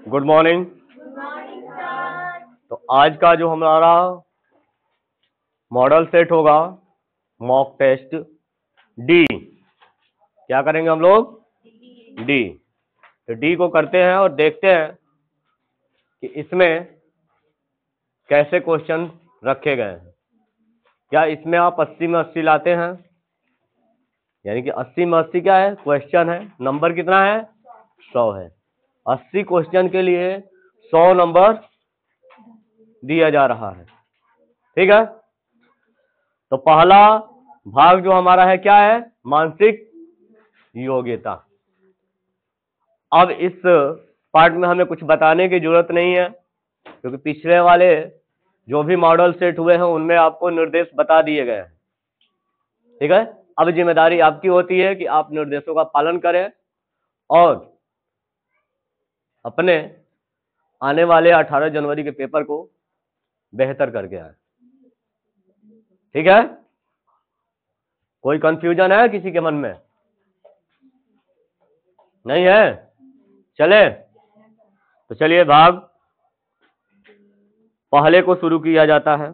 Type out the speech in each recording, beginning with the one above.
Good morning. तो आज का जो हमारा मॉडल सेट होगा मॉक टेस्ट डी, क्या करेंगे हम लोग? डी। तो डी को करते हैं और देखते हैं कि इसमें कैसे क्वेश्चन रखे गए हैं। क्या इसमें आप 80 में 80 लाते हैं? यानी कि 80 में 80 क्या है? क्वेश्चन है। नंबर कितना है? 100 है। 80 क्वेश्चन के लिए 100 नंबर दिया जा रहा है। ठीक है। तो पहला भाग जो हमारा है क्या है? मानसिक योग्यता। अब इस पार्ट में हमें कुछ बताने की जरूरत नहीं है, क्योंकि पिछले वाले जो भी मॉडल सेट हुए हैं उनमें आपको निर्देश बता दिए गए हैं। ठीक है। अब जिम्मेदारी आपकी होती है कि आप निर्देशों का पालन करें और अपने आने वाले 18 जनवरी के पेपर को बेहतर करके आए। ठीक है। कोई कंफ्यूजन है किसी के मन में? नहीं है? चले तो चलिए भाग पहले को शुरू किया जाता है।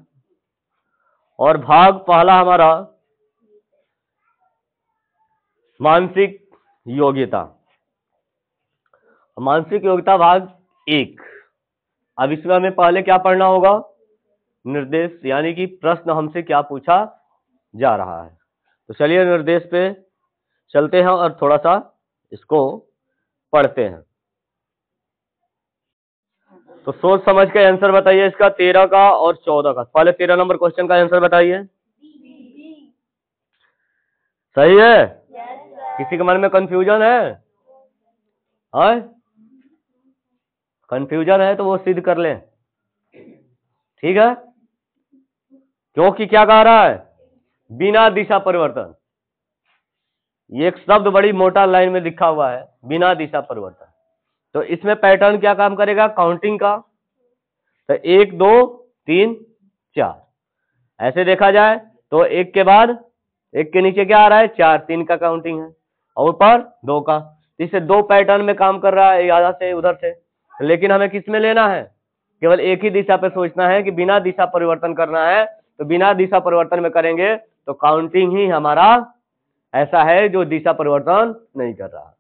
और भाग पहला हमारा मानसिक योग्यता। मानसिक योग्यता भाग 1। अब इसमें हमें पहले क्या पढ़ना होगा? निर्देश, यानी कि प्रश्न हमसे क्या पूछा जा रहा है। तो चलिए निर्देश पे चलते हैं और थोड़ा सा इसको पढ़ते हैं। तो सोच समझ के आंसर बताइए इसका 13 का और 14 का। पहले 13 नंबर क्वेश्चन का आंसर बताइए। सही है? किसी के मन में कंफ्यूजन है? कंफ्यूजन है तो वो सिद्ध कर लें। ठीक है। क्योंकि क्या कह रहा है? बिना दिशा परिवर्तन। ये एक शब्द बड़ी मोटा लाइन में लिखा हुआ है, बिना दिशा परिवर्तन। तो इसमें पैटर्न क्या काम करेगा? काउंटिंग का। तो 1 2 3 4 ऐसे देखा जाए तो एक के बाद एक के नीचे क्या आ रहा है? 4, 3 का काउंटिंग है और ऊपर 2 का। इससे 2 पैटर्न में काम कर रहा है, इधर से उधर से। लेकिन हमें किस में लेना है? केवल एक ही दिशा पे सोचना है कि बिना दिशा परिवर्तन करना है। तो बिना दिशा परिवर्तन में करेंगे तो काउंटिंग ही हमारा ऐसा है जो दिशा परिवर्तन नहीं कर रहा।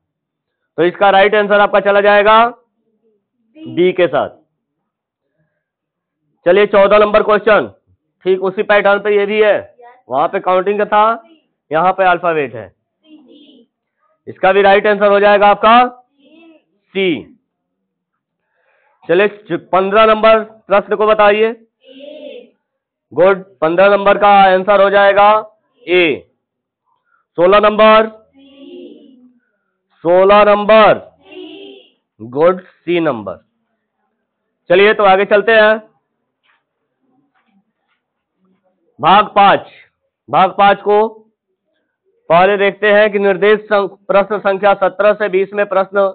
तो इसका राइट आंसर आपका चला जाएगा डी के साथ। चलिए 14 नंबर क्वेश्चन ठीक उसी पैटर्न पे ये भी है। वहां पे काउंटिंग का था, यहाँ पे अल्फाबेट है। इसका भी राइट आंसर हो जाएगा आपका सी। चलिए 15 नंबर प्रश्न को बताइए। गुड। 15 नंबर का आंसर हो जाएगा A. 16 number, 16 number, good, C number. चलिए तो आगे चलते हैं। भाग 5। भाग 5 को पहले देखते हैं कि निर्देश प्रश्न संख्या 17 से 20 में प्रश्न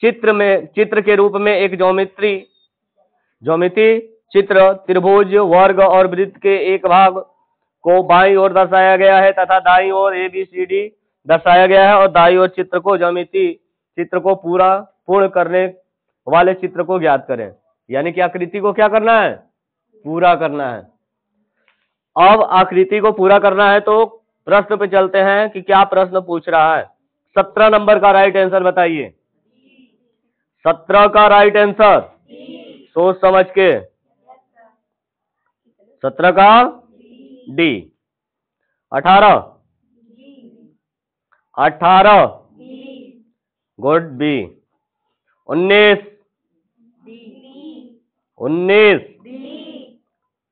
चित्र के रूप में एक ज्योमिति चित्र त्रिभुज, वर्ग और वृत्त के एक भाग को बाईं ओर दर्शाया गया है तथा दाईं ओर ABCD दर्शाया गया है और दाईं ओर चित्र को ज्योमिति चित्र को पूर्ण करने वाले चित्र को ज्ञात करें। यानी कि आकृति को क्या करना है? पूरा करना है। अब आकृति को पूरा करना है तो प्रश्न पे चलते हैं कि क्या प्रश्न पूछ रहा है। 17 नंबर का राइट आंसर बताइए। 17 का राइट आंसर सोच समझ के। 17 का डी। 18 good, B. 19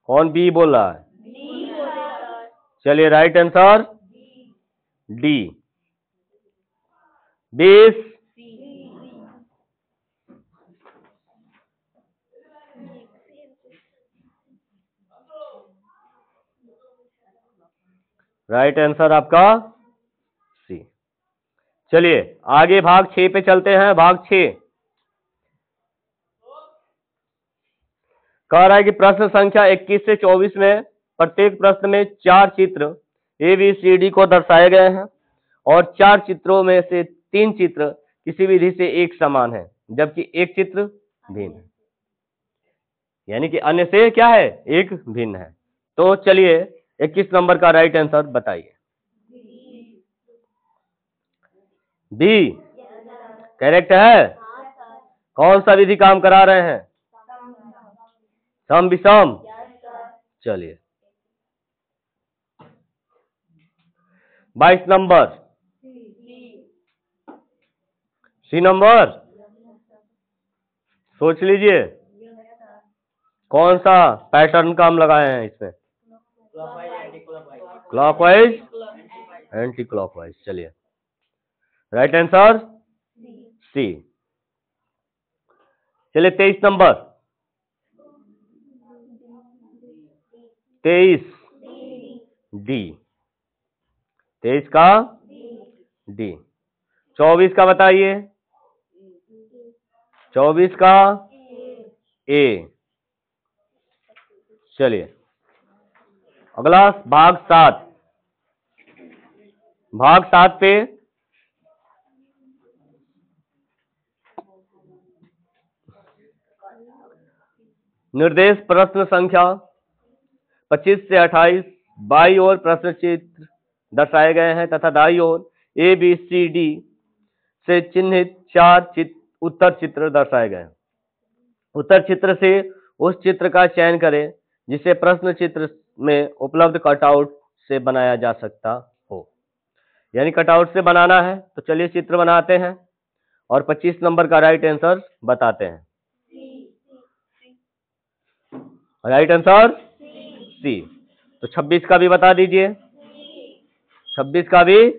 कौन बी बोल रहा है? चलिए right answer D. 20 right answer आपका सी। चलिए आगे भाग 6 पे चलते हैं। भाग 6 कह रहा है कि प्रश्न संख्या 21 से 24 में प्रत्येक प्रश्न में 4 चित्र ABCD को दर्शाए गए हैं और 4 चित्रों में से 3 चित्र किसी विधि से एक समान है। जबकि एक चित्र भिन्न है, यानी कि अन्य से क्या है, एक भिन्न है। तो चलिए 21 नंबर का राइट आंसर बताइए। बी करेक्ट है। कौन सा विधि काम करा रहे हैं, सम विषम। चलिए 22 नंबर, सी नंबर, सोच लीजिए कौन सा पैटर्न काम लगाए हैं इसमें, क्लॉकवाइज एंटी क्लॉकवाइज। चलिए राइट आंसर सी। चलिए 23 नंबर, 23 डी, 23 का डी। 24 का बताइए, 24 का ए। चलिए अगला भाग 7, भाग 7 पे निर्देश प्रश्न संख्या 25 से 28 बाई ओर प्रश्न चित्र दर्शाए गए हैं तथा दाई ओर ए बी सी डी से चिन्हित 4 उत्तर चित्र दर्शाए गए हैं। उत्तर चित्र से उस चित्र का चयन करें जिसे प्रश्न चित्र में उपलब्ध कटआउट से बनाया जा सकता हो, यानी कटआउट से बनाना है। तो चलिए चित्र बनाते हैं और 25 नंबर का राइट आंसर बताते हैं। Right answer C. तो 26 का भी बता दीजिए, 26 का भी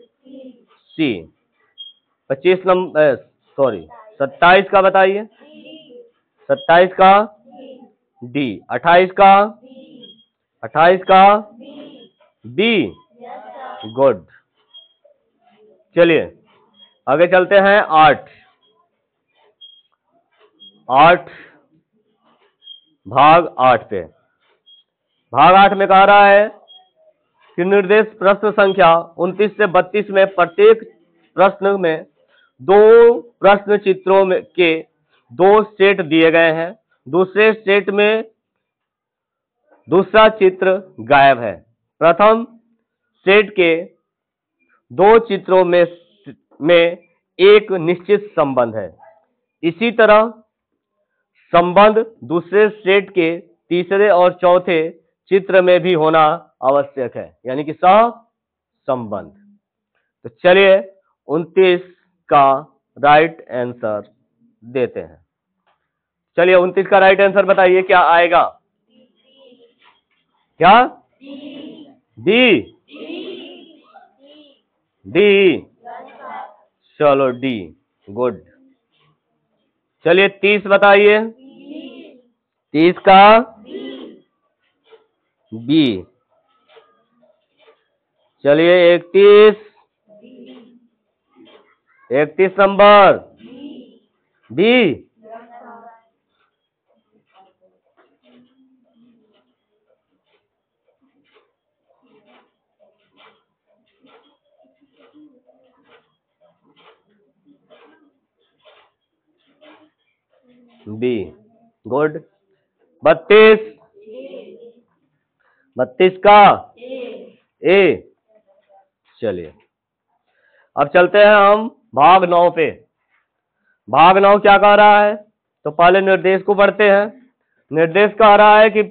सी। 25 नंबर 27 का बताइए, 27 का डी। 28 का, 28 का बी। गुड। चलिए आगे चलते हैं 8 भाग 8 पे। भाग 8 में कह रहा है कि निर्देश प्रश्न संख्या 29 से 32 में प्रत्येक प्रश्न में 2 प्रश्न चित्रों में के 2 सेट दिए गए हैं। दूसरे सेट में दूसरा चित्र गायब है। प्रथम सेट के 2 चित्रों में एक निश्चित संबंध है। इसी तरह संबंध दूसरे सेट के तीसरे और चौथे चित्र में भी होना आवश्यक है, यानी कि सह संबंध। तो चलिए 29 का राइट आंसर देते हैं। चलिए 29 का राइट आंसर बताइए क्या आएगा, क्या डी। डी, चलो डी। गुड। चलिए 30 बताइए, 30 का बी। चलिए 31 नंबर बी। बी। गुड। 32 का ए। चलिए अब चलते हैं हम भाग 9 पे। भाग 9 क्या कह रहा है, तो पहले निर्देश को पढ़ते हैं। निर्देश कह रहा है कि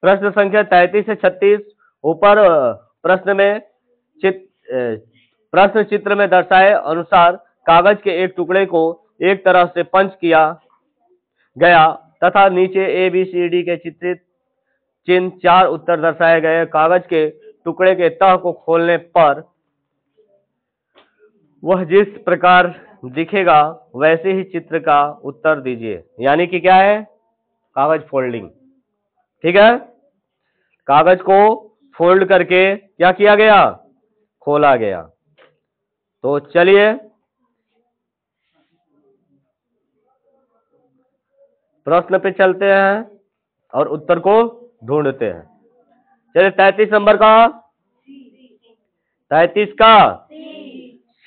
प्रश्न संख्या 33 से 36 ऊपर प्रश्न चित्र में दर्शाए अनुसार कागज के एक टुकड़े को एक तरफ से पंच किया गया तथा नीचे ए बी सी डी के चित्रित चिन्ह 4 उत्तर दर्शाए गए। कागज के टुकड़े के तह को खोलने पर वह जिस प्रकार दिखेगा वैसे ही चित्र का उत्तर दीजिए, यानी कि क्या है, कागज फोल्डिंग। ठीक है, कागज को फोल्ड करके क्या किया गया, खोला गया। तो चलिए प्रश्न पे चलते हैं और उत्तर को ढूंढते हैं। चलिए 33 नंबर का, 33 का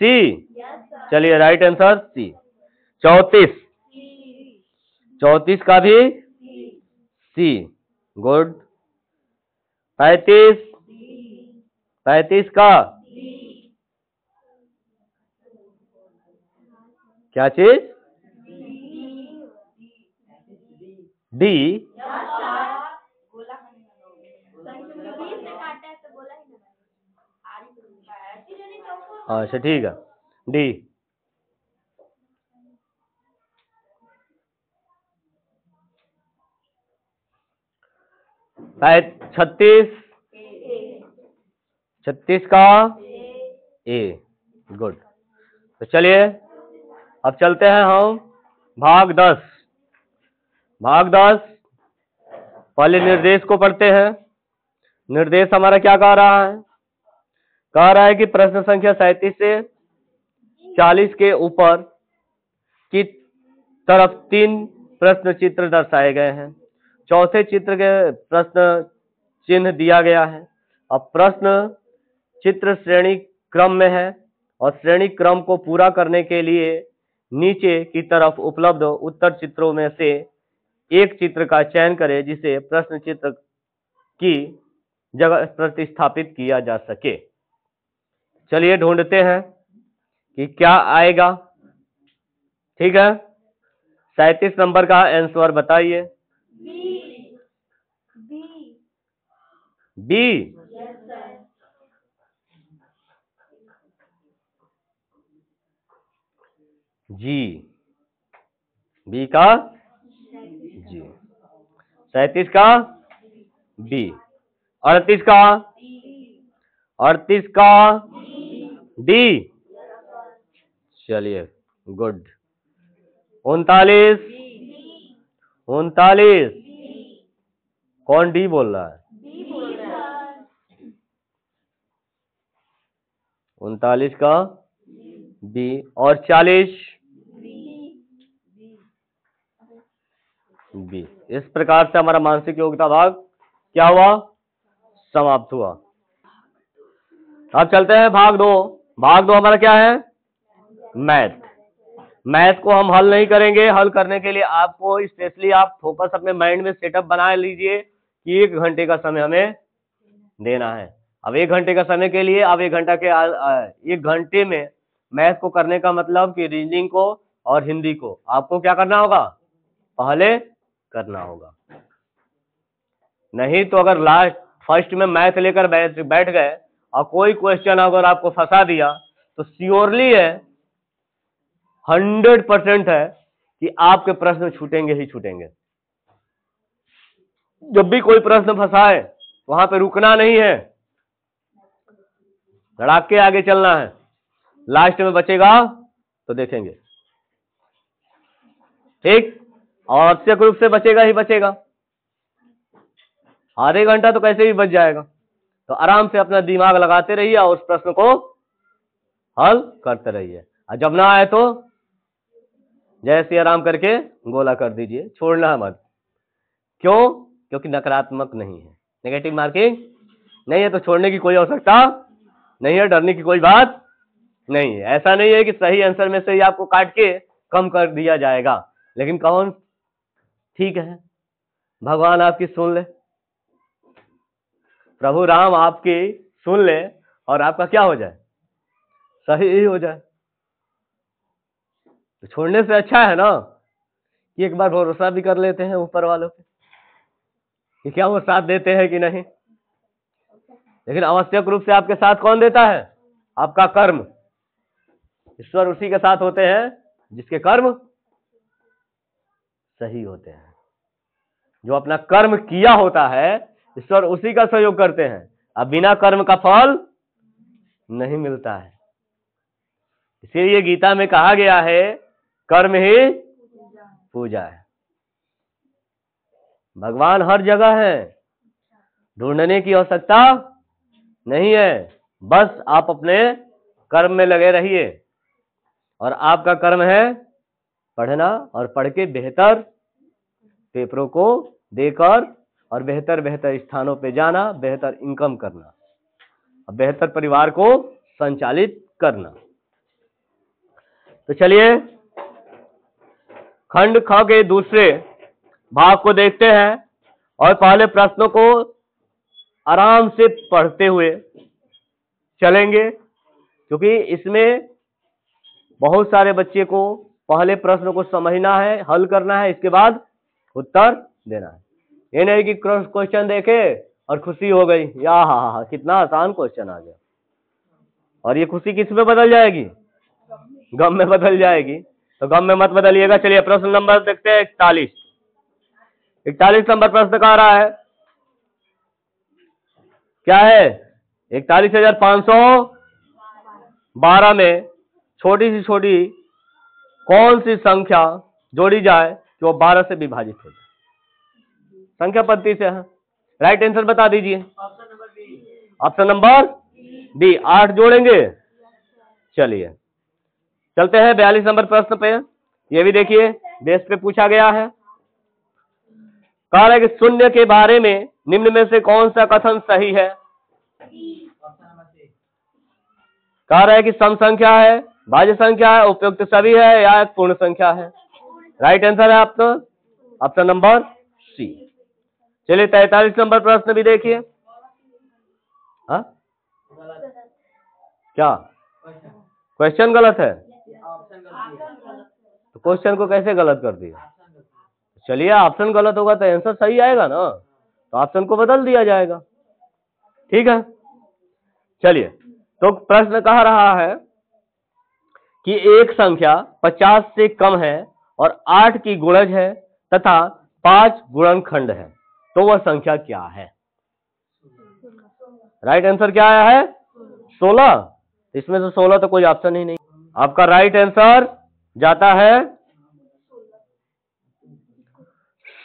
सी। चलिए राइट आंसर सी। 34 34 का भी सी, गुड। 35 का क्या चीज? डी। अच्छा ठीक है, डी। 36 का ए, गुड। तो चलिए अब चलते हैं हम भाग 10। भाग 10 पहले निर्देश को पढ़ते हैं। निर्देश हमारा क्या कह रहा है? कह रहा है कि प्रश्न संख्या 37 से 40 के ऊपर की तरफ 3 प्रश्न चित्र दर्शाए गए हैं। चौथे चित्र के प्रश्न चिन्ह दिया गया है। अब प्रश्न चित्र श्रेणी क्रम में है और श्रेणी क्रम को पूरा करने के लिए नीचे की तरफ उपलब्ध उत्तर चित्रों में से एक चित्र का चयन करें जिसे प्रश्न चित्र की जगह प्रतिस्थापित किया जा सके। चलिए ढूंढते हैं कि क्या आएगा। ठीक है, 37 नंबर का आंसर बताइए। बी। जी, बी का जी। 37 का बी। 38 का डी। चलिए गुड। 39 कौन डी बोल रहा है? 39 का बी और 40 बी। इस प्रकार से हमारा मानसिक योग्यता भाग क्या हुआ? समाप्त हुआ। अब चलते हैं भाग 2। भाग 2 हमारा क्या है? मैथ को हम हल नहीं करेंगे। हल करने के लिए आपको स्पेशली आप फोकस अपने माइंड में सेटअप बना लीजिए कि 1 घंटे का समय हमें देना है। अब 1 घंटे का समय के लिए अब 1 घंटे में मैथ को करने का मतलब कि रीजनिंग को और हिंदी को आपको क्या करना होगा? पहले करना होगा। नहीं तो अगर फर्स्ट में मैथ लेकर बैठ गए और कोई क्वेश्चन अगर आपको फंसा दिया तो श्योरली है, 100% है कि आपके प्रश्न छूटेंगे ही छूटेंगे। जब भी कोई प्रश्न फंसाए वहां पे रुकना नहीं है, धड़ाक के आगे चलना है। लास्ट में बचेगा तो देखेंगे, ठीक। और आवश्यक रूप से बचेगा ही बचेगा। आधे घंटा तो कैसे भी बच जाएगा। तो आराम से अपना दिमाग लगाते रहिए और उस प्रश्न को हल करते रहिए। और जब ना आए तो जैसे आराम करके गोला कर दीजिए, छोड़ना मत। क्यों? क्योंकि नकारात्मक नहीं है, नेगेटिव मार्किंग नहीं है, तो छोड़ने की कोई आवश्यकता नहीं है, डरने की कोई बात नहीं है। ऐसा नहीं है कि सही आंसर में से ही आपको काट के कम कर दिया जाएगा। लेकिन कौन ठीक है? भगवान आपकी सुन ले, प्रभु राम आपकी सुन ले और आपका क्या हो जाए? सही ही हो जाए। तो छोड़ने से अच्छा है ना कि एक बार भरोसा भी कर लेते हैं ऊपर वालों पे कि क्या वो साथ देते हैं कि नहीं। लेकिन आवश्यक रूप से आपके साथ कौन देता है? आपका कर्म। ईश्वर उसी के साथ होते हैं जिसके कर्म सही होते हैं। जो अपना कर्म किया होता है ईश्वर उसी का सहयोग करते हैं। अब बिना कर्म का फल नहीं मिलता है। इसीलिए गीता में कहा गया है कर्म ही पूजा है। भगवान हर जगह है, ढूंढने की आवश्यकता नहीं है। बस आप अपने कर्म में लगे रहिए और आपका कर्म है पढ़ना और पढ़ के बेहतर पेपरों को देकर और बेहतर स्थानों पे जाना, बेहतर इनकम करना और बेहतर परिवार को संचालित करना। तो चलिए खंड ख के दूसरे भाग को देखते हैं और पहले प्रश्नों को आराम से पढ़ते हुए चलेंगे, क्योंकि इसमें बहुत सारे बच्चे को पहले प्रश्न को समझना है, हल करना है, इसके बाद उत्तर देना है। ये नहीं कि क्वेश्चन देखे और खुशी हो गई, या हा कितना आसान क्वेश्चन आ गया, और ये खुशी किस में बदल जाएगी? गम में बदल जाएगी। तो गम में मत बदलिएगा। चलिए प्रश्न नंबर देखते हैं 41। 41 नंबर प्रश्न कह रहा है, क्या है? 41,512 में छोटी से छोटी कौन सी संख्या जोड़ी जाए कि वो 12 से विभाजित हो जाए? संख्या पद्धति से है। राइट आंसर बता दीजिए। ऑप्शन नंबर बी, 8 जोड़ेंगे। चलिए चलते हैं 42 नंबर प्रश्न पे। ये भी देखिए, बेस पे पूछा गया है। कह रहा है कि शून्य के बारे में निम्न में से कौन सा कथन सही है? कह रहा है कि सम संख्या है, भाज्य संख्या है, उपयुक्त सभी है, या एक पूर्ण संख्या है। राइट आंसर है आपका ऑप्शन नंबर सी। चलिए 43 नंबर प्रश्न भी देखिए। हाँ क्या क्वेश्चन गलत है? तो क्वेश्चन को कैसे गलत कर दिया? चलिए ऑप्शन गलत होगा तो आंसर सही आएगा ना, तो ऑप्शन को बदल दिया जाएगा। ठीक है, चलिए तो प्रश्न कह रहा है कि एक संख्या 50 से कम है और 8 की गुणज है तथा 5 गुणनखंड है, तो वह संख्या क्या है? राइट आंसर क्या आया है? 16। इसमें से 16 तो कोई ऑप्शन ही नहीं। आपका राइट आंसर जाता है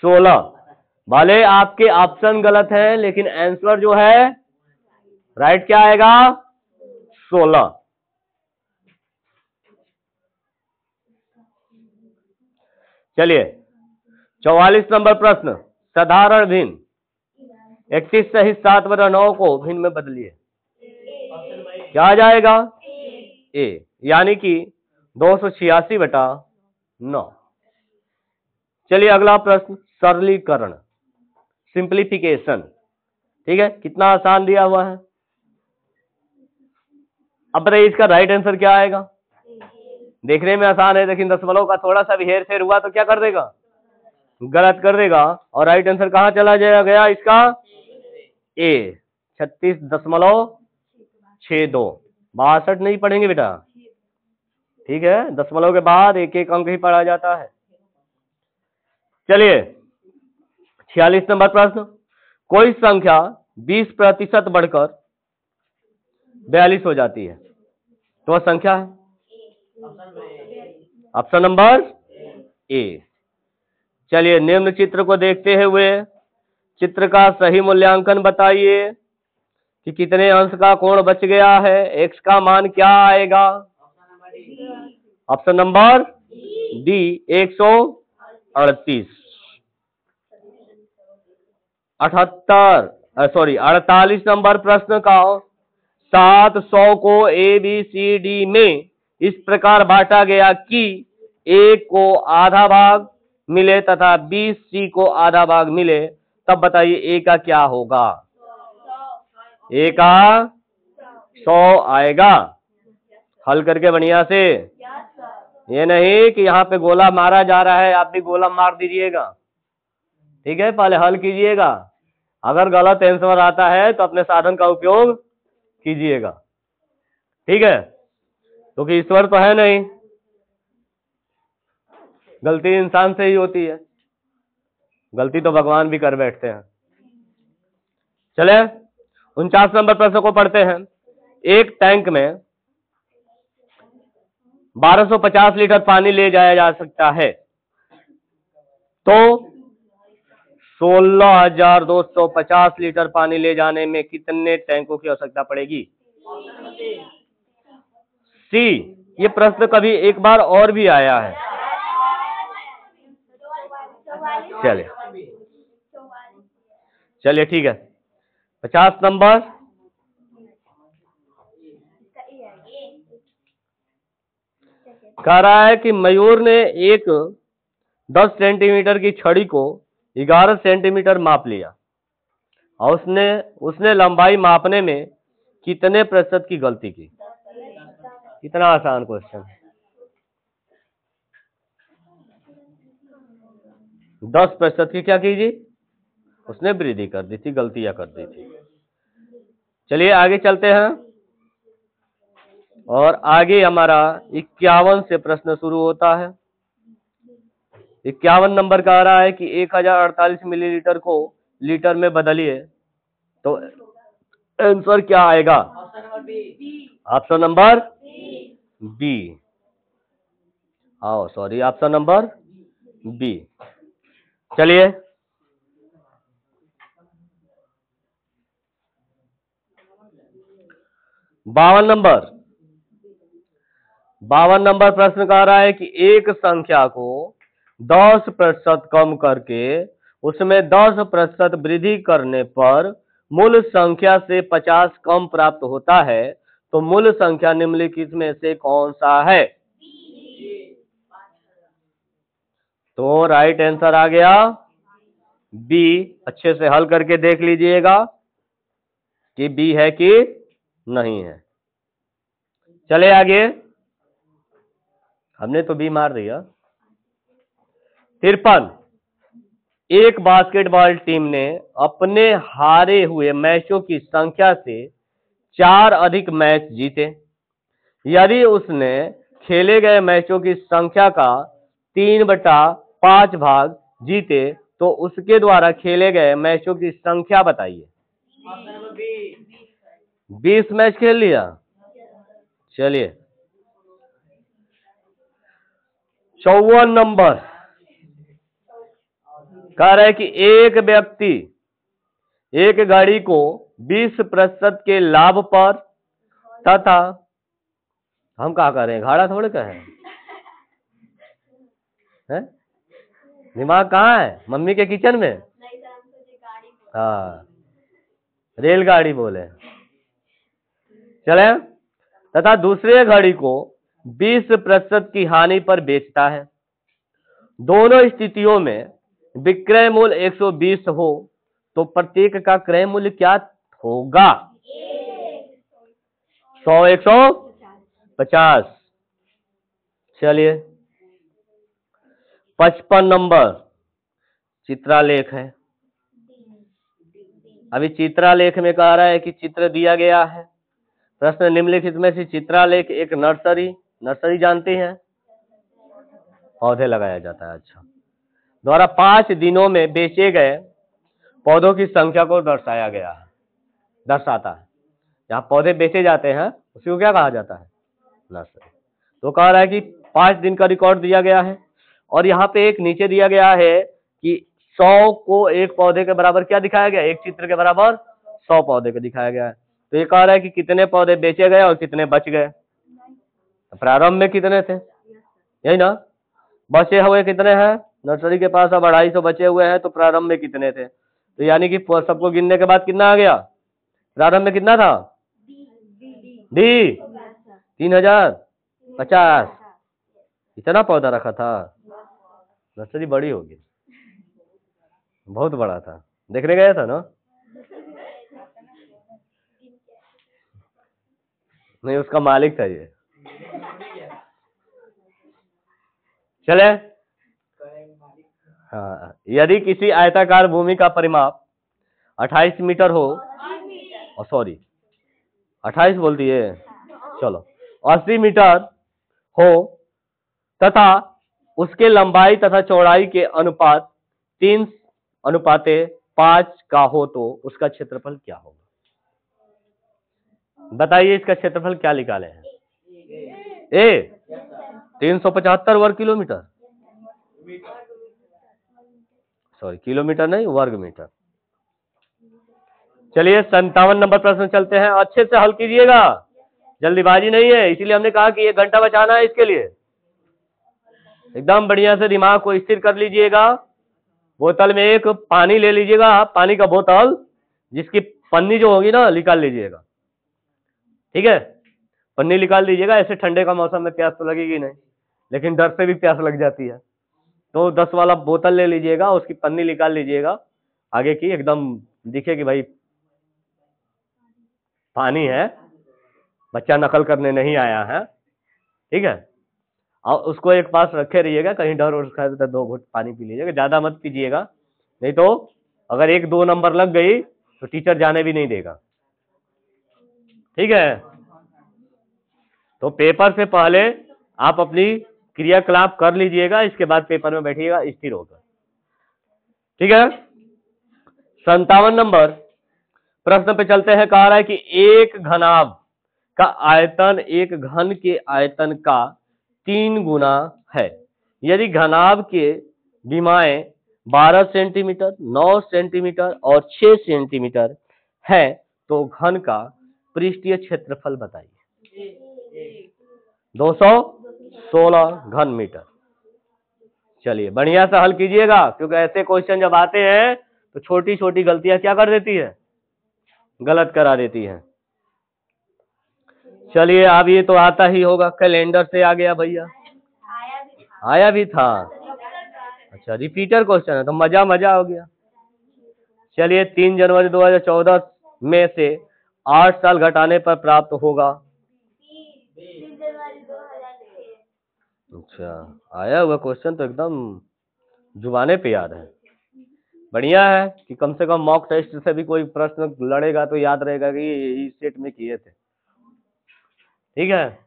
16। भले आपके ऑप्शन गलत है, लेकिन आंसर जो है राइट क्या आएगा? 16। चलिए 44 नंबर प्रश्न, साधारण भिन्न। 31 सहित 7/9 को भिन्न में बदलिए। क्या आ जाएगा? ए, यानी कि 286/9। चलिए अगला प्रश्न, सरलीकरण, सिंप्लीफिकेशन। ठीक है, कितना आसान दिया हुआ है। अब बताइए इसका राइट आंसर क्या आएगा? देखने में आसान है, लेकिन दशमलव का थोड़ा सा भी हेर फेर हुआ तो क्या कर देगा? गलत कर देगा। और राइट आंसर कहां चला गया इसका? ए, 36.62। 62 नहीं पढ़ेंगे बेटा, ठीक है, दशमलव के बाद एक एक अंक ही पढ़ा जाता है। चलिए 46 नंबर प्रश्न, कोई संख्या 20% बढ़कर 42 हो जाती है, तो वह संख्या है? Option number A. चलिए निम्न चित्र को देखते हुए चित्र का सही मूल्यांकन बताइए कि कितने अंश का कोण बच गया है, एक्स का मान क्या आएगा? Option number D, 138। 48 नंबर प्रश्न का 700 को ABCD में इस प्रकार बांटा गया कि A को आधा भाग मिले तथा BC को आधा भाग मिले, तब बताइए A का क्या होगा? A का 100 आएगा। हल करके बढ़िया से, ये नहीं कि यहाँ पे गोला मारा जा रहा है, आप भी गोला मार दीजिएगा। ठीक है, पहले हल कीजिएगा। अगर गलत आंसर आता है तो अपने साधन का उपयोग कीजिएगा। ठीक है, क्योंकि ईश्वर तो है नहीं, गलती इंसान से ही होती है, गलती तो भगवान भी कर बैठते हैं। चले 49 नंबर प्रश्न को पढ़ते हैं। एक टैंक में 1250 लीटर पानी ले जाया जा सकता है, तो 16,250 लीटर पानी ले जाने में कितने टैंकों की आवश्यकता पड़ेगी? सी, ये प्रश्न कभी एक बार और भी आया है। चलिए ठीक है, 50 नंबर कह रहा है कि मयूर ने एक 10 सेंटीमीटर की छड़ी को 11 सेंटीमीटर माप लिया और उसने लंबाई मापने में कितने प्रतिशत की गलती की? कितना आसान क्वेश्चन है। 10% की क्या कीजिए, उसने वृद्धि कर दी थी, गलतियां कर दी थी। चलिए आगे चलते हैं और आगे हमारा 51 से प्रश्न शुरू होता है। 51 नंबर का आ रहा है कि 1048 मिलीलीटर को लीटर में बदलिए तो आंसर क्या आएगा? Option number B. आओ सॉरी, ऑप्शन नंबर बी। चलिए 52 नंबर प्रश्न का आ रहा है कि एक संख्या को 10% कम करके उसमें 10% वृद्धि करने पर मूल संख्या से 50 कम प्राप्त होता है, तो मूल संख्या निम्नलिखित में से कौन सा है? तो राइट आंसर आ गया बी। अच्छे से हल करके देख लीजिएगा कि बी है कि नहीं है। चले आगे, हमने तो बी मार दिया। 53, एक बास्केटबॉल टीम ने अपने हारे हुए मैचों की संख्या से 4 अधिक मैच जीते। यदि उसने खेले गए मैचों की संख्या का 3/5 भाग जीते तो उसके द्वारा खेले गए मैचों की संख्या बताइए। 20 मैच खेल लिया। चलिए 54 नंबर कह रहा है कि एक व्यक्ति एक गाड़ी को 20% के लाभ पर तथा, हम कहा कर रहे हैं, घाड़ा थोड़े का है? दिमाग कहाँ है? मम्मी के किचन में। हाँ, रेलगाड़ी बोले। चले, तथा दूसरे गाड़ी को 20% की हानि पर बेचता है। दोनों स्थितियों में विक्रय मूल्य 120 हो तो प्रत्येक का क्रय मूल्य क्या होगा? 100, 150। चलिए 55 नंबर चित्रालेख है। अभी चित्रालेख में कह रहा है कि चित्र दिया गया है। प्रश्न निम्नलिखित में से चित्रालेख एक नर्सरी जानते हैं, पौधे लगाया जाता है, अच्छा, द्वारा 5 दिनों में बेचे गए पौधों की संख्या को दर्शाता है। जहाँ पौधे बेचे जाते हैं उसी को क्या कहा जाता है? नर्सरी। तो कह रहा है कि 5 दिन का रिकॉर्ड दिया गया है और यहाँ पे एक नीचे दिया गया है कि 100 को एक पौधे के बराबर क्या दिखाया गया? एक चित्र के बराबर 100 पौधे को दिखाया गया है। तो ये कह रहा है कि कितने पौधे बेचे गए और कितने बच गए। प्रारंभ में कितने थे? यही ना, बचे हुए कितने हैं? नर्सरी के पास अब 250 बचे हुए हैं, तो प्रारंभ में कितने थे? तो यानी कि सबको गिनने के बाद कितना आ गया? प्रारंभ में कितना था? डी 3050। इतना पौधा रखा था। नर्सरी बड़ी होगी, बहुत बड़ा था। देखने गया था ना? नहीं, उसका मालिक था ये। चले, हाँ, यदि किसी आयताकार भूमि का परिमाप 28 मीटर हो, सॉरी 28 बोल दिए, चलो 80 मीटर हो तथा उसके लंबाई तथा चौड़ाई के अनुपात 3:5 का हो तो उसका क्षेत्रफल क्या होगा? बताइए, इसका क्षेत्रफल क्या निकाले हैं? ए 375 वर्ग किलोमीटर, सॉरी किलोमीटर नहीं, वर्ग मीटर। चलिए 57 नंबर प्रश्न चलते हैं। अच्छे से हल कीजिएगा, जल्दीबाजी नहीं है, इसीलिए हमने कहा कि 1 घंटा बचाना है। इसके लिए एकदम बढ़िया से दिमाग को स्थिर कर लीजिएगा। बोतल में एक पानी ले लीजिएगा, पानी का बोतल, जिसकी पन्नी जो होगी ना निकाल लीजिएगा, ठीक है? पन्नी निकाल लीजिएगा। ऐसे ठंडे का मौसम में प्यास तो लगेगी नहीं, लेकिन डर से भी प्यास लग जाती है। तो 10 वाला बोतल ले लीजिएगा, उसकी पन्नी निकाल लीजिएगा आगे की, एकदम दिखे कि भाई पानी है, बच्चा नकल करने नहीं आया है, ठीक है। और उसको एक पास रखे रहिएगा, कहीं डर और खाए तो 2 घुट पानी पी लीजिएगा, ज्यादा मत पीजिएगा, नहीं तो अगर 1-2 नंबर लग गई तो टीचर जाने भी नहीं देगा, ठीक है। तो पेपर से पहले आप अपनी क्रियाकलाप कर लीजिएगा, इसके बाद पेपर में बैठिएगा स्थिर होकर, ठीक है। 57 नंबर प्रश्न पे चलते हैं। कह रहा है कि एक घनाभ का आयतन एक घन के आयतन का 3 गुना है। यदि घनाभ के विमाएं 12 सेंटीमीटर, 9 सेंटीमीटर और 6 सेंटीमीटर है तो घन का पृष्ठीय क्षेत्रफल बताइए। 216 घन मीटर। चलिए बढ़िया से हल कीजिएगा, क्योंकि ऐसे क्वेश्चन जब आते हैं तो छोटी छोटी गलतियां क्या कर देती है, गलत करा देती है। चलिए अब ये तो आता ही होगा, कैलेंडर से आ गया भैया, आया भी था, अच्छा रिपीटर क्वेश्चन है तो मजा मजा हो गया। चलिए 3 जनवरी 2014 में से 8 साल घटाने पर प्राप्त होगा। अच्छा आया हुआ क्वेश्चन तो एकदम जुबाने पे याद है, बढ़िया है कि कम से कम मॉक टेस्ट से भी कोई प्रश्न लड़ेगा तो याद रहेगा कि ये इस सेट में किए थे, ठीक है।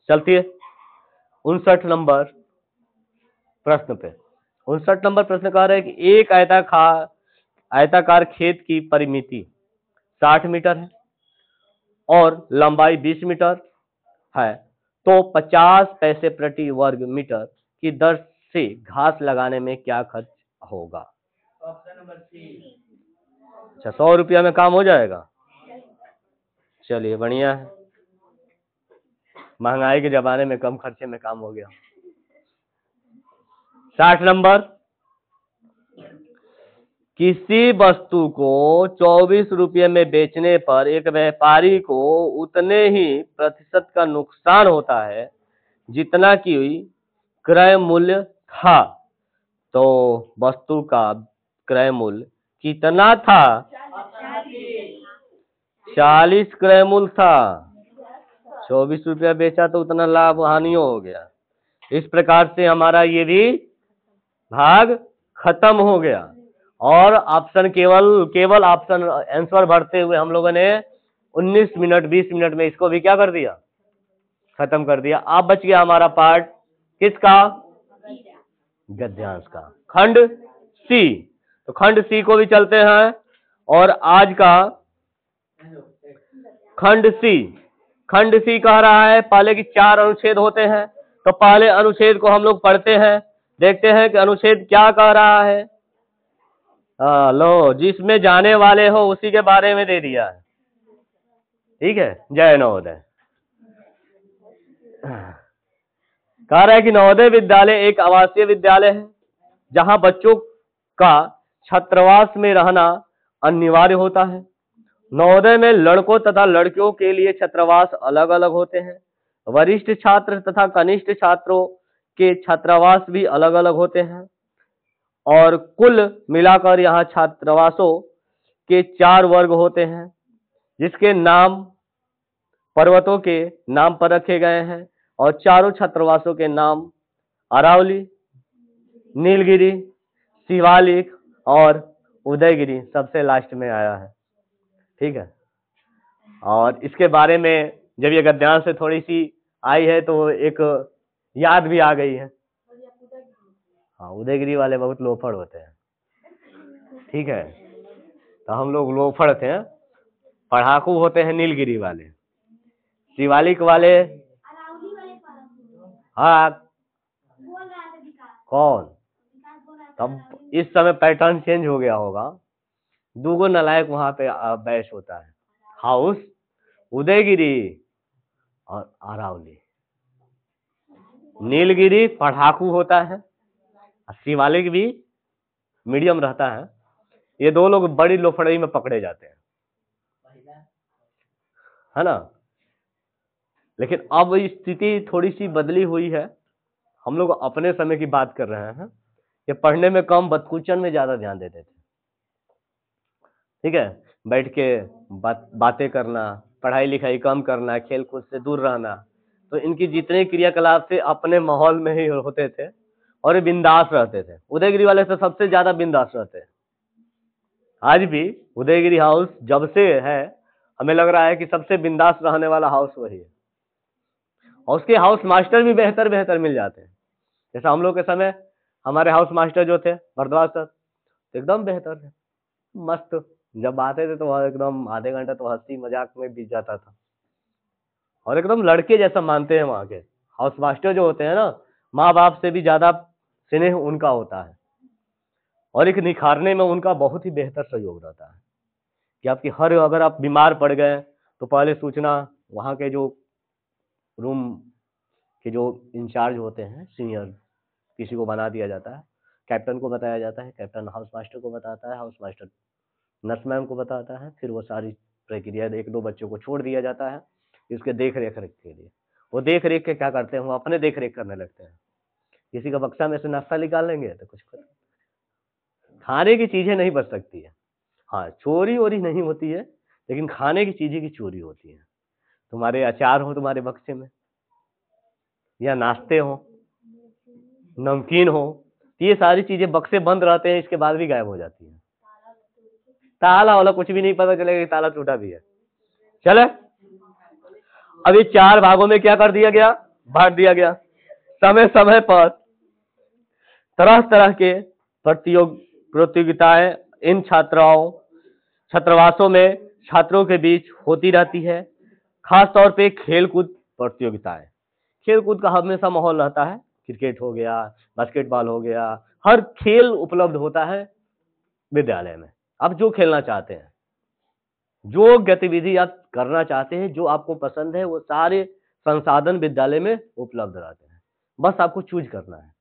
चलती है 59 नंबर प्रश्न पे। 59 नंबर प्रश्न कह रहे हैं कि एक आयताकार खेत की परिमिति 60 मीटर है और लंबाई 20 मीटर है, तो 50 पैसे प्रति वर्ग मीटर की दर से घास लगाने में क्या खर्च होगा। Option number C. अच्छा 100 रुपया में काम हो जाएगा, चलिए बढ़िया है, महंगाई के जमाने में कम खर्चे में काम हो गया। 60 नंबर, किसी वस्तु को 24 रुपये में बेचने पर एक व्यापारी को उतने ही प्रतिशत का नुकसान होता है जितना कि क्रय मूल्य था, तो वस्तु का क्रय मूल्य कितना था। 40 क्रय मूल्य था, 24 रुपया बेचा तो उतना लाभ हानि हो गया। इस प्रकार से हमारा ये भी भाग खत्म हो गया और ऑप्शन केवल ऑप्शन आंसर भरते हुए हम लोगों ने 19 मिनट 20 मिनट में इसको भी क्या कर दिया, खत्म कर दिया। अब बच गया हमारा पार्ट किसका, गद्यांश का, खंड सी। तो खंड सी को भी चलते हैं और आज का खंड सी कह रहा है पहले की 4 अनुच्छेद होते हैं, तो पहले अनुच्छेद को हम लोग पढ़ते हैं, देखते हैं कि अनुच्छेद क्या कह रहा है। लो जिसमें जाने वाले हो उसी के बारे में दे दिया है, ठीक है। जय नवोदय। कह रहा है कि नवोदय विद्यालय एक आवासीय विद्यालय है जहां बच्चों का छात्रावास में रहना अनिवार्य होता है। नवोदय में लड़कों तथा लड़कियों के लिए छात्रावास अलग अलग होते हैं। वरिष्ठ छात्र तथा कनिष्ठ छात्रों के छात्रावास भी अलग अलग होते हैं और कुल मिलाकर यहाँ छात्रावासों के 4 वर्ग होते हैं, जिसके नाम पर्वतों के नाम पर रखे गए हैं और चारों छात्रावासों के नाम अरावली, नीलगिरी, शिवालिक और उदयगिरी सबसे लास्ट में आया है, ठीक है। और इसके बारे में जब ये गद्यांश से थोड़ी सी आई है तो एक याद भी आ गई है। हाँ उदयगिरी वाले बहुत लोफड़ होते हैं, ठीक है, तो हम लोग लोफड़ थे, पढ़ाकू होते हैं नीलगिरी वाले, शिवालिक वाले हाँ कौन, तब इस समय पैटर्न चेंज हो गया होगा, 2 नालायक वहां पे बैश होता है, हाउस उदयगिरी और अरावली। नीलगिरी पढ़ाकू होता है, शिवालिक भी मीडियम रहता है, ये 2 लोग बड़ी लोफड़ई में पकड़े जाते हैं, है ना। लेकिन अब स्थिति थोड़ी सी बदली हुई है, हम लोग अपने समय की बात कर रहे हैं, ये पढ़ने में कम, बदकुचन में ज्यादा ध्यान देते थे। ठीक है, बैठ के बातें करना, पढ़ाई लिखाई कम करना, खेल कूद से दूर रहना, तो इनकी जितने क्रियाकलाप थे अपने माहौल में ही होते थे और ये बिंदास रहते थे। उदयगिरी वाले से सबसे ज्यादा बिंदास रहते हैं। आज भी उदयगिरी हाउस जब से है, हमें लग रहा है कि सबसे बिंदास रहने वाला हाउस वही है, और उसके हाउस मास्टर भी बेहतर बेहतर मिल जाते हैं। जैसा हम लोग के समय हमारे हाउस मास्टर जो थे भरद्वाज सर, एकदम बेहतर थे, मस्त। जब आते थे तो वह एकदम आधे घंटे तो हंसी मजाक में बीत जाता था, और एकदम लड़के जैसा मानते हैं वहाँ के हाउस मास्टर जो होते हैं ना, माँ बाप से भी ज्यादा स्नेह उनका होता है, और एक निखारने में उनका बहुत ही बेहतर सहयोग रहता है कि आपकी हर, अगर आप बीमार पड़ गए तो पहले सूचना वहाँ के जो रूम के जो इंचार्ज होते हैं, सीनियर, किसी को बना दिया जाता है, कैप्टन को बताया जाता है, कैप्टन हाउस मास्टर को बताता है, हाउस मास्टर नर्स मैम को बताता है, फिर वो सारी प्रक्रिया एक दो बच्चों को छोड़ दिया जाता है इसके देख रेख के लिए। वो देख रेख के क्या करते हैं, वो अपने देख रेख करने लगते हैं। किसी का बक्सा में से नाश्ता निकाल लेंगे तो कुछ खाने की चीजें नहीं बच सकती है। हाँ, चोरी वोरी नहीं होती है, लेकिन खाने की चीजें की चोरी होती है। तुम्हारे अचार हो तुम्हारे बक्से में, या नाश्ते हो, नमकीन हो, ये सारी चीजें बक्से बंद रहते हैं, इसके बाद भी गायब हो जाती है। ताला वाला कुछ भी नहीं पता चलेगा कि ताला टूटा भी है। चले, अब ये 4 भागों में क्या कर दिया गया, बांट दिया गया। समय समय पर तरह तरह के प्रतियोगिताएं इन छात्रावासों में छात्रों के बीच होती रहती है। खास तौर पे खेलकूद प्रतियोगिताएं, खेलकूद का हमेशा माहौल रहता है, क्रिकेट हो गया, बास्केटबॉल हो गया, हर खेल उपलब्ध होता है विद्यालय में। आप जो खेलना चाहते हैं, जो गतिविधि आप करना चाहते हैं, जो आपको पसंद है, वो सारे संसाधन विद्यालय में उपलब्ध रहते हैं। बस आपको चूज करना है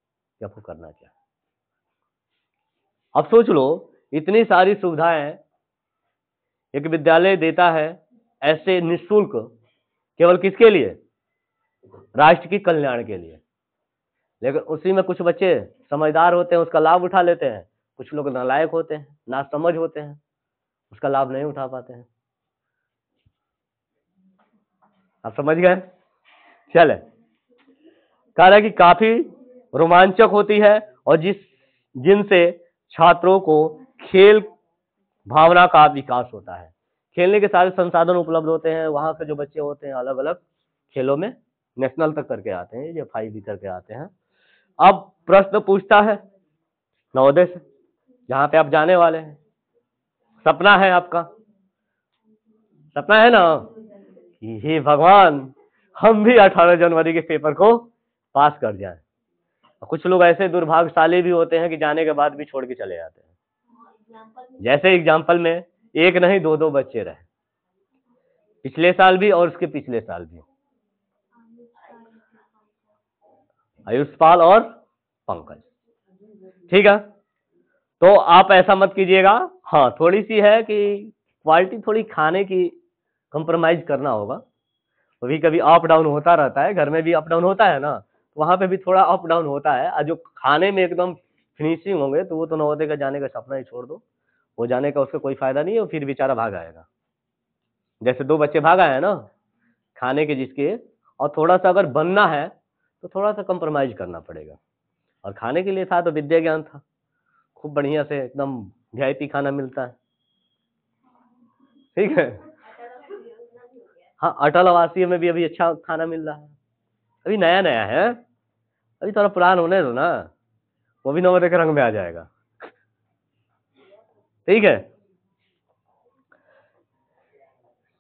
कि आपको करना क्या है। अब सोच लो, इतनी सारी सुविधाएं एक विद्यालय देता है ऐसे निःशुल्क, केवल किसके लिए, राष्ट्र की कल्याण के लिए। लेकिन उसी में कुछ बच्चे समझदार होते हैं, उसका लाभ उठा लेते हैं, कुछ लोग नालायक होते हैं, नासमझ होते हैं, उसका लाभ नहीं उठा पाते हैं। आप समझ गए? चले, कह रहा है कि काफी रोमांचक होती है और जिनसे छात्रों को खेल भावना का विकास होता है। खेलने के सारे संसाधन उपलब्ध होते हैं, वहां के जो बच्चे होते हैं अलग अलग खेलों में नेशनल तक करके आते हैं, या 5 भी करके आते हैं। अब प्रश्न पूछता है नवोदय से, जहां पे आप जाने वाले हैं, सपना है आपका, सपना है ना कि हे भगवान हम भी 18 जनवरी के पेपर को पास कर जाएं। कुछ लोग ऐसे दुर्भाग्यशाली भी होते हैं कि जाने के बाद भी छोड़ के चले जाते हैं। जैसे एग्जाम्पल में एक नहीं 2 बच्चे रहे, पिछले साल भी और उसके पिछले साल भी, आयुष्पाल और पंकज। ठीक है, तो आप ऐसा मत कीजिएगा। हाँ, थोड़ी सी है कि क्वालिटी थोड़ी खाने की कंप्रोमाइज करना होगा, कभी कभी अप डाउन होता रहता है, घर में भी अप डाउन होता है ना, वहां पे भी थोड़ा अप डाउन होता है। और जो खाने में एकदम फिनिशिंग होंगे तो वो तो नवोदय का जाने का सपना ही छोड़ दो, वो जाने का उसका कोई फायदा नहीं है, फिर बेचारा भाग आएगा। जैसे 2 बच्चे भाग आए ना खाने के जिसके, और थोड़ा सा अगर बनना है तो थोड़ा सा कंप्रोमाइज करना पड़ेगा। और खाने के लिए था तो विद्या ज्ञान था, खूब बढ़िया से एकदम वीआईपी खाना मिलता है। ठीक है, हाँ, अटल आवासीय में भी अभी अच्छा खाना मिल रहा है, अभी नया नया है, अभी थोड़ा पुरान होने दो ना, वो भी नवोदय के रंग में आ जाएगा। ठीक है,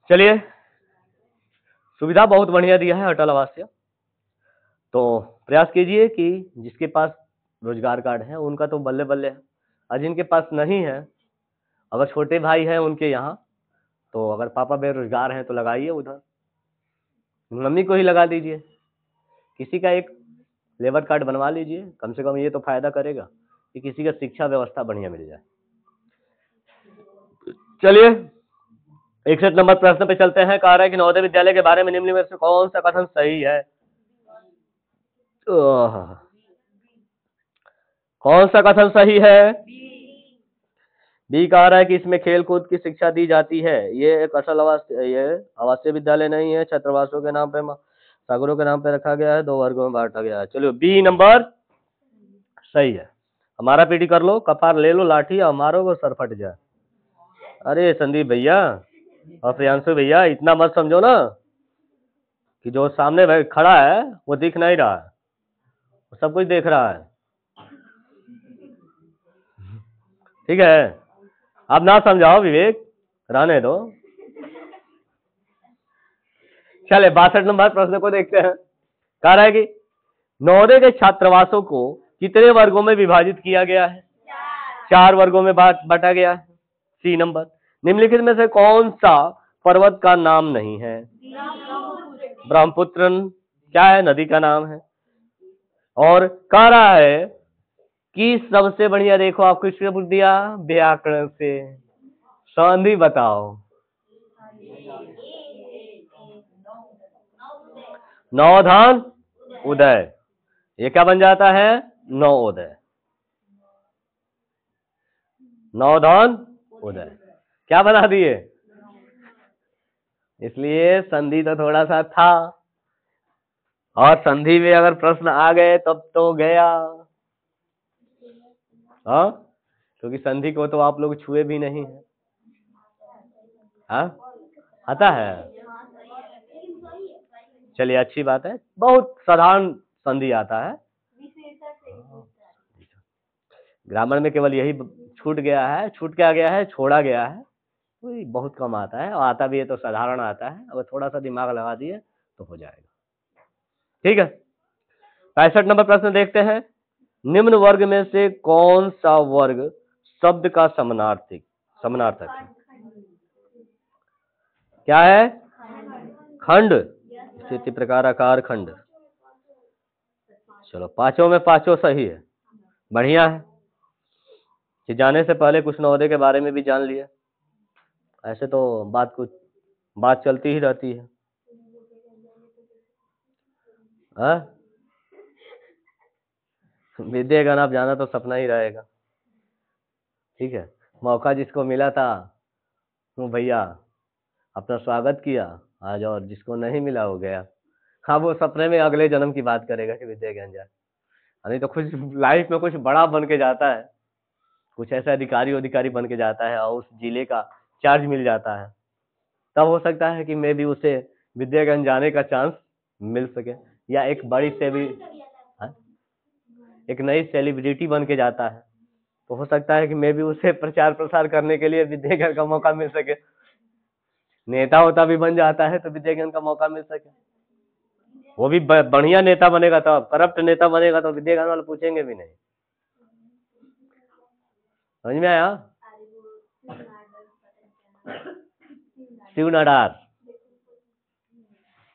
चलिए, सुविधा बहुत बढ़िया दिया है अटल आवासीय, तो प्रयास कीजिए कि जिसके पास रोजगार कार्ड है उनका तो बल्ले बल्ले है, और जिनके पास नहीं है, अगर छोटे भाई हैं उनके यहाँ, तो अगर पापा बेरोजगार हैं तो लगाइए उधर, मम्मी को ही लगा दीजिए, किसी का एक लेबर कार्ड बनवा लीजिए, कम से कम ये तो फायदा करेगा कि किसी का शिक्षा व्यवस्था बढ़िया मिल जाए। चलिए 61 नंबर प्रश्न पे चलते हैं। कह रहा है कि नवोदय विद्यालय के बारे में निम्न में से कौन सा कथन सही है। कौन सा कथन सही है? बी कह रहा है कि इसमें खेल कूद की शिक्षा दी जाती है। ये एक असल ये आवासीय विद्यालय नहीं है, छात्रावासों के नाम पे सागरों के नाम पे रखा गया है, 2 वर्गों में बांटा गया है। चलो बी नंबर सही है। हमारा पीटी कर लो, कपार ले लो, लाठी और मारो वो सर फट जाए। अरे संदीप भैया और प्रियांशु भैया इतना मत समझो ना कि जो सामने खड़ा है वो दिख नहीं रहा है, सब कुछ देख रहा है। ठीक है, अब ना समझाओ विवेक, रहने दो। चले 62 नंबर प्रश्न को देखते हैं। कह रहा है कि नवोदय के छात्रावासों को कितने वर्गों में विभाजित किया गया है? 4 वर्गों में बांटा गया है। सी नंबर, निम्नलिखित में से कौन सा पर्वत का नाम नहीं है? ब्रह्मपुत्र क्या है? नदी का नाम है। और कह रहा है कि सबसे बढ़िया देखो आपको इससे पूछ दिया व्याकरण से, संधि बताओ। नवोधान उदय, ये क्या बन जाता है? नवोदय। नवोधान उदय क्या बना दिए? इसलिए संधि तो थोड़ा सा था, और संधि में अगर प्रश्न आ गए तब तो गया। हाँ, क्योंकि संधि को तो आप लोग छुए भी नहीं है। हाँ, आता है। चलिए अच्छी बात है, बहुत साधारण संधि आता है। ग्रामर में केवल यही छूट गया है, छूट क्या गया है? छोड़ा गया है। कोई बहुत कम आता है, और आता भी है तो साधारण आता है। अगर थोड़ा सा दिमाग लगा दिए तो हो जाएगा। ठीक है, 65 नंबर प्रश्न देखते हैं। निम्न वर्ग में से कौन सा वर्ग शब्द का समानार्थक है? क्या है? खंड, स्थिति, प्रकार, आकार, खंड। चलो पांचों में पांचों सही है, बढ़िया है कि जाने से पहले कुछ नवोदय के बारे में भी जान लिया। ऐसे तो बात चलती ही रहती है। विद्यागण आप जाना तो सपना ही रहेगा। ठीक है, मौका जिसको मिला था वो भैया अपना स्वागत किया आज, और जिसको नहीं मिला हो गया। हाँ, वो सपने में अगले जन्म की बात करेगा कि विद्यागण जाए। नहीं तो कुछ लाइफ में कुछ बड़ा बन के जाता है, कुछ ऐसा अधिकारी बन के जाता है और उस जिले का चार्ज मिल जाता है, तब हो सकता है कि मैं भी उसे विद्यागंज जाने का चांस मिल सके, या एक बड़ी से भी एक नई सेलिब्रिटी बन के जाता है तो हो सकता है कि मैं भी उसे प्रचार प्रसार करने के लिए विद्यागंज का मौका मिल सके। नेता होता भी बन जाता है तो विद्यागंज का मौका मिल सके। वो भी बढ़िया नेता बनेगा, तो करप्ट नेता बनेगा तो विद्यागंज वाले पूछेंगे भी नहीं। समझ में आया? शिव नाडार,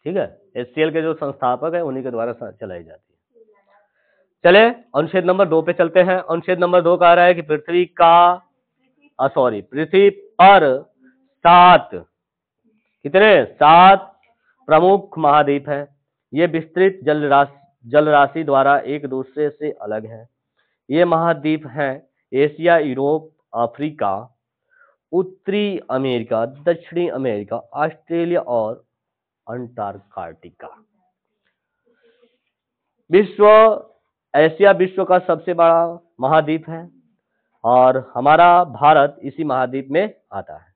ठीक है, HCL के जो संस्थापक है उन्हीं के द्वारा चलाई जाती है। चले अनुच्छेद नंबर 2 पे चलते हैं। अनुच्छेद नंबर 2 कह रहा है कि पृथ्वी पर 7 प्रमुख महाद्वीप हैं। ये विस्तृत जल राशि द्वारा एक दूसरे से अलग हैं। ये महाद्वीप हैं एशिया, यूरोप, अफ्रीका, उत्तरी अमेरिका, दक्षिणी अमेरिका, ऑस्ट्रेलिया और अंटार्कटिका। एशिया विश्व का सबसे बड़ा महाद्वीप है और हमारा भारत इसी महाद्वीप में आता है।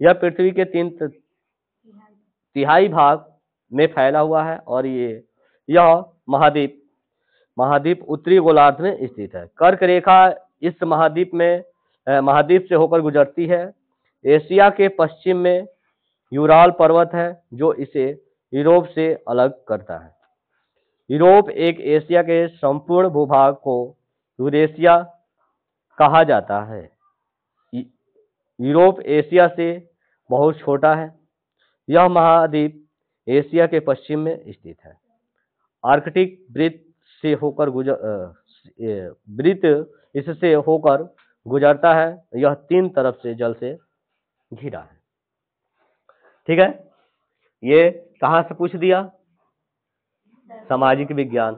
यह पृथ्वी के 3/4 भाग में फैला हुआ है और यह महाद्वीप उत्तरी गोलार्ध में स्थित है। कर्क रेखा इस महाद्वीप से होकर गुजरती है। एशिया के पश्चिम में यूराल पर्वत है जो इसे यूरोप से अलग करता है। यूरोप एक एशिया के संपूर्ण भूभाग को यूरेशिया कहा जाता है। यूरोप एशिया से बहुत छोटा है। यह महाद्वीप एशिया के पश्चिम में स्थित है। आर्कटिक वृत्त इससे होकर गुजरता है। यह 3 तरफ से जल से घिरा है। ठीक है, ये कहाँ से पूछ दिया? सामाजिक विज्ञान,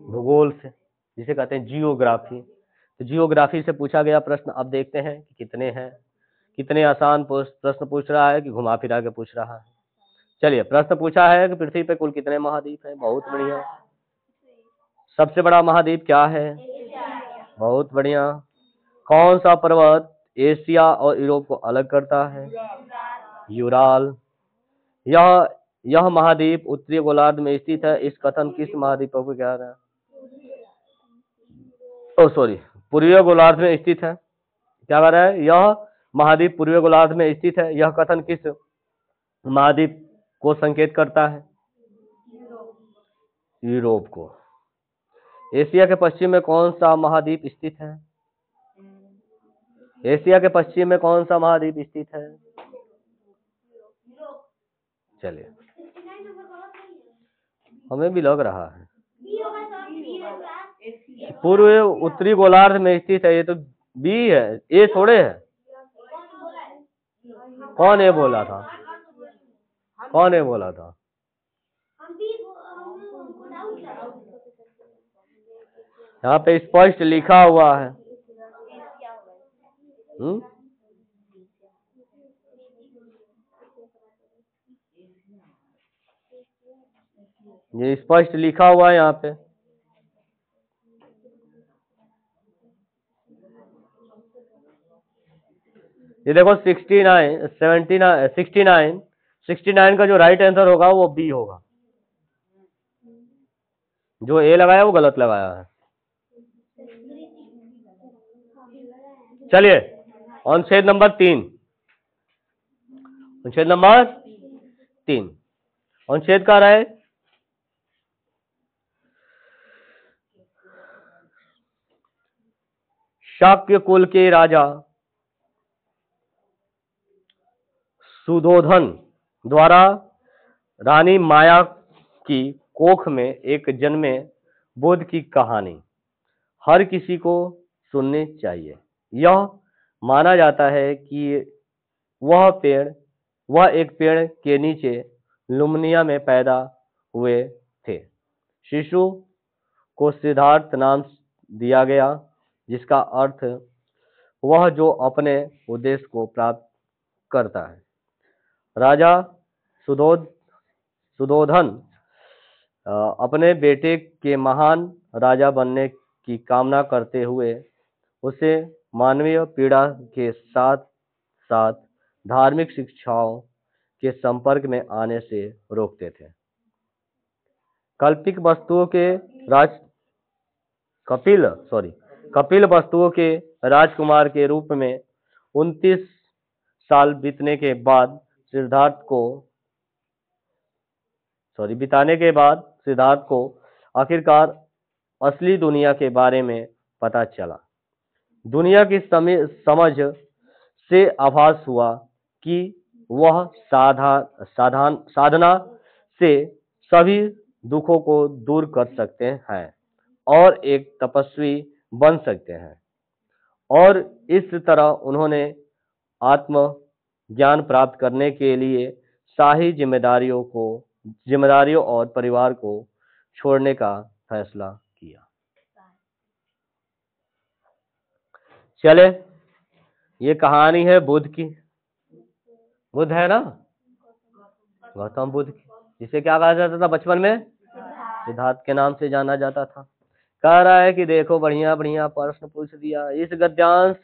भूगोल से। जिसे कहते हैं जियोग्राफी। तो जियोग्राफी से पूछा गया प्रश्न अब देखते हैं कि कितने हैं। कितने आसान प्रश्न पूछ रहा है कि घुमा फिरा के पूछ रहा है। चलिए, प्रश्न पूछा है कि पृथ्वी पे कुल कितने महाद्वीप हैं। बहुत बढ़िया। सबसे बड़ा महाद्वीप क्या है? बहुत बढ़िया। कौन सा पर्वत एशिया और यूरोप को अलग करता है? यूराल। यह महाद्वीप उत्तरी गोलार्ध में स्थित है। इस कथन किस महाद्वीप को कहा है? पूर्वी गोलार्ध में स्थित है। क्या कह रहा है? यह महाद्वीप पूर्वी गोलार्ध में स्थित है। यह कथन किस महाद्वीप को संकेत करता है? यूरोप को। एशिया के पश्चिम में कौन सा महाद्वीप स्थित है? एशिया के पश्चिम में कौन सा महाद्वीप स्थित है? चलिए, हमें भी लग रहा है पूर्व उत्तरी गोलार्ध में स्थित है। ये तो बी है, ए थोड़े है। कौन ए बोला था? कौन ए बोला था? यहाँ पे स्पष्ट लिखा हुआ है। ये स्पष्ट लिखा हुआ है यहाँ पे। ये देखो 69 का जो राइट आंसर होगा वो बी होगा। जो ए लगाया वो गलत लगाया है। चलिए, अनुच्छेद नंबर 3। अनुच्छेद नंबर 3 अनुच्छेद का है शाक्य कुल के राजा सुधोधन द्वारा रानी माया की कोख में एक जन्मे बुद्ध की कहानी हर किसी को सुननी चाहिए। यह माना जाता है कि वह एक पेड़ के नीचे लुम्निया में पैदा हुए थे। शिशु को सिद्धार्थ नाम दिया गया, जिसका अर्थ वह जो अपने उद्देश्य को प्राप्त करता है। राजा सुधोधन अपने बेटे के महान राजा बनने की कामना करते हुए उसे मानवीय पीड़ा के साथ साथ धार्मिक शिक्षाओं के संपर्क में आने से रोकते थे। कपिल वस्तुओं के राजकुमार के रूप में 29 साल बिताने के बाद सिद्धार्थ को आखिरकार असली दुनिया के बारे में पता चला। दुनिया की समझ से आभास हुआ कि वह साधना से सभी दुखों को दूर कर सकते हैं और एक तपस्वी बन सकते हैं, और इस तरह उन्होंने आत्म ज्ञान प्राप्त करने के लिए शाही जिम्मेदारियों और परिवार को छोड़ने का फैसला किया। चले, ये कहानी है बुद्ध की। बुद्ध है ना, गौतम बुद्ध की, जिसे क्या कहा जाता था बचपन में? सिद्धार्थ के नाम से जाना जाता था। कह रहा है कि देखो बढ़िया बढ़िया प्रश्न पूछ दिया। इस गद्यांश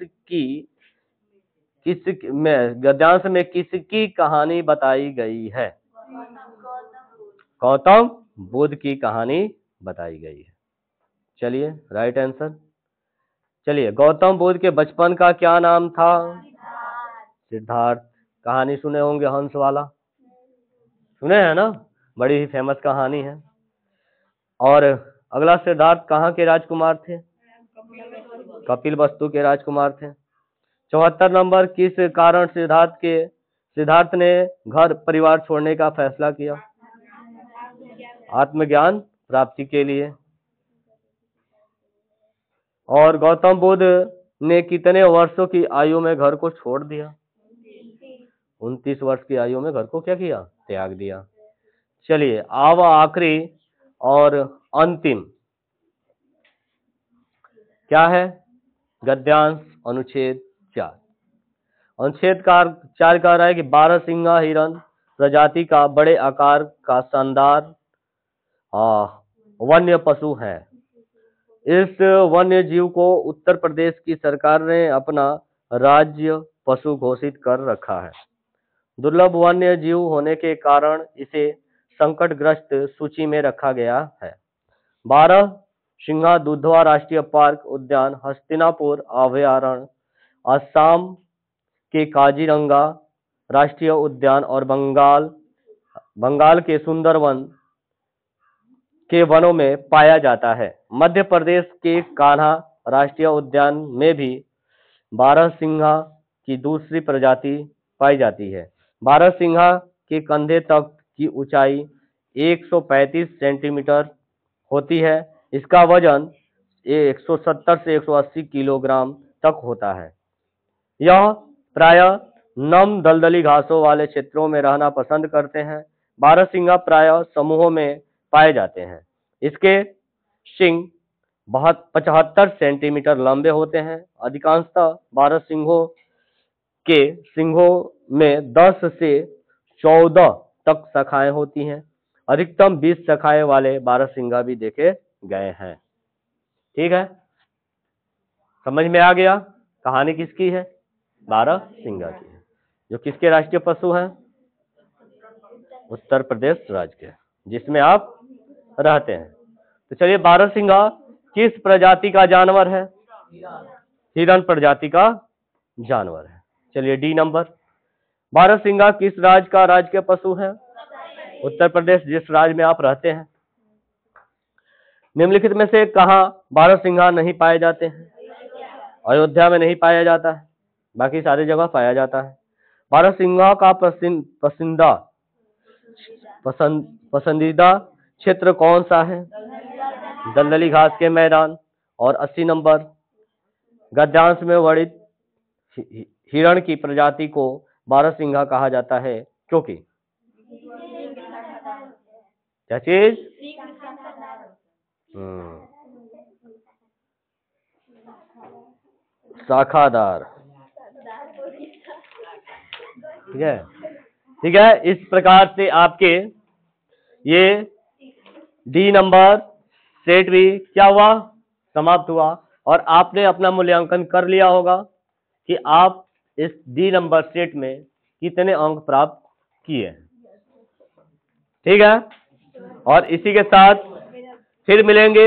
में किसकी कहानी बताई गई है? गौतम बुद्ध की कहानी बताई गई है। चलिए, राइट आंसर। चलिए, गौतम बुद्ध के बचपन का क्या नाम था? सिद्धार्थ। कहानी सुने होंगे हंस वाला, सुने हैं ना? बड़ी ही फेमस कहानी है। और अगला, सिद्धार्थ कहाँ के राजकुमार थे? कपिल वस्तु के राजकुमार थे। 74 नंबर, किस कारण सिद्धार्थ ने घर परिवार छोड़ने का फैसला किया? आत्मज्ञान प्राप्ति के लिए। और गौतम बुद्ध ने कितने वर्षों की आयु में घर को छोड़ दिया? 29 वर्ष की आयु में घर को क्या किया? त्याग दिया। चलिए, अब आखिरी और अंतिम क्या है? गद्यांश अनुच्छेद 4। अनुच्छेद 4 कह रहा है कि बारहसिंगा हिरण प्रजाति का बड़े आकार का शानदार वन्य पशु है। इस वन्य जीव को उत्तर प्रदेश की सरकार ने अपना राज्य पशु घोषित कर रखा है। दुर्लभ वन्य जीव होने के कारण इसे संकटग्रस्त सूची में रखा गया है। बारहसिंगा दुधवा राष्ट्रीय पार्क उद्यान हस्तिनापुर अभयारण्य, असम के काजीरंगा राष्ट्रीय उद्यान और बंगाल के सुंदरवन के वनों में पाया जाता है। मध्य प्रदेश के कान्हा राष्ट्रीय उद्यान में भी बारहसिंगा की दूसरी प्रजाति पाई जाती है। बारहसिंगा के कंधे तक की ऊंचाई 135 सेंटीमीटर होती है। इसका वजन 170 से 180 किलोग्राम तक होता है। यह प्रायः नम दलदली घासों वाले क्षेत्रों में रहना पसंद करते हैं। बारहसिंगा प्रायः समूहों में पाए जाते हैं। इसके सींग 75 सेंटीमीटर लंबे होते हैं। अधिकांशतः बारहसिंगों के सींगों में 10 से 14 तक शाखाएं होती हैं। अधिकतम 20 शाखाएं वाले बारहसिंगा भी देखे गए हैं। ठीक है, समझ में आ गया? कहानी किसकी है? बारहसिंगा की है, जो किसके राष्ट्रीय पशु हैं? उत्तर प्रदेश राज्य के, जिसमें आप रहते हैं। तो चलिए, बारहसिंगा किस प्रजाति का जानवर है? हिरण प्रजाति का जानवर है। चलिए, डी नंबर। बारहसिंगा किस राज्य का राजकीय पशु है? उत्तर प्रदेश, जिस राज्य में आप रहते हैं। निम्नलिखित में से कहां बारहसिंगा नहीं पाए जाते हैं? अयोध्या में नहीं पाया जाता है, बाकी सारी जगह पाया जाता है। बारहसिंगा का पसंदीदा क्षेत्र कौन सा है? दलदली घास के मैदान। और 80 नंबर, गद्यांश में वर्णित हिरण की प्रजाति को बारहसिंगा कहा जाता है क्योंकि क्या चीज? शाखादार। ठीक है, ठीक है। इस प्रकार से आपके ये डी नंबर सेट भी क्या हुआ? समाप्त हुआ। और आपने अपना मूल्यांकन कर लिया होगा कि आप इस डी नंबर सेट में कितने अंक प्राप्त किए। ठीक है, और इसी के साथ फिर मिलेंगे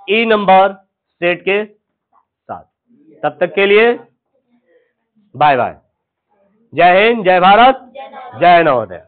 ई नंबर सेट के साथ। तब तक के लिए बाय बाय। जय हिंद, जय भारत, जय नवोदय।